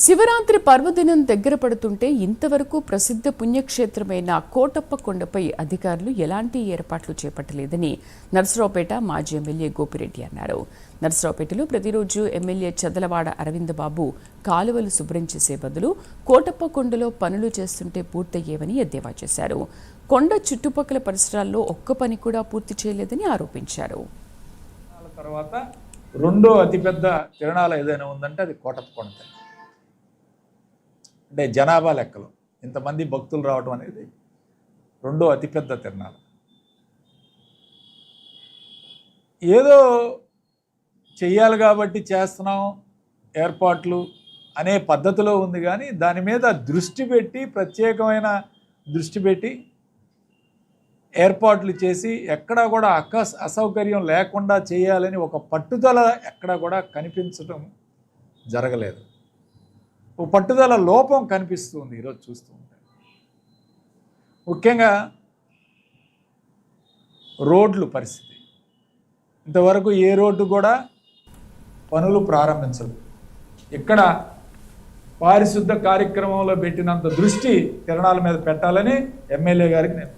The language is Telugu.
శివరాత్రి పర్వదినం దగ్గర పడుతుంటే ఇంతవరకు ప్రసిద్ధ పుణ్యక్షేత్రమైన కోటప్ప కొండపై అధికారులు ఎలాంటి ఏర్పాట్లు చేపట్టలేదని నర్సరావుపేట మాజీ ఎమ్మెల్యే గోపిరెడ్డి అన్నారు. నర్సరావుపేటలో ప్రతిరోజు ఎమ్మెల్యే చదలవాడ అరవింద్ బాబు కాలువలు శుభ్రం చేసే బదులు కోటప్ప కొండలో పనులు చేస్తుంటే పూర్తయ్యేవని ఎద్దేవా చేశారు. కొండ చుట్టుపక్కల పరిసరాల్లో ఒక్క పని కూడా పూర్తి చేయలేదని ఆరోపించారు. తర్వాత రెండో అతిపెద్ద తిరణాలు ఏదైనా ఉందంటే అది కోటప్ప కొండ. అంటే జనాభా లెక్కలో ఇంతమంది భక్తులు రావడం అనేది రెండో అతిపెద్ద తిరణాలు. ఏదో చెయ్యాలి కాబట్టి చేస్తున్నాం ఏర్పాట్లు అనే పద్ధతిలో ఉంది, కానీ దాని మీద ప్రత్యేకమైన దృష్టి పెట్టి ఏర్పాట్లు చేసి ఎక్కడా కూడా అసౌకర్యం లేకుండా చేయాలని ఒక పట్టుదల ఎక్కడా కూడా కనిపించడం జరగలేదు. ఓ పట్టుదల లోపం కనిపిస్తుంది ఈరోజు చూస్తూ ఉంటే. ముఖ్యంగా రోడ్లు పరిస్థితి, ఇంతవరకు ఏ రోడ్డు కూడా పనులు ప్రారంభించదు. ఇక్కడ పారిశుద్ధ కార్యక్రమంలో పెట్టినంత దృష్టి తిరణాల మీద పెట్టాలని ఎమ్మెల్యే గారికి నేను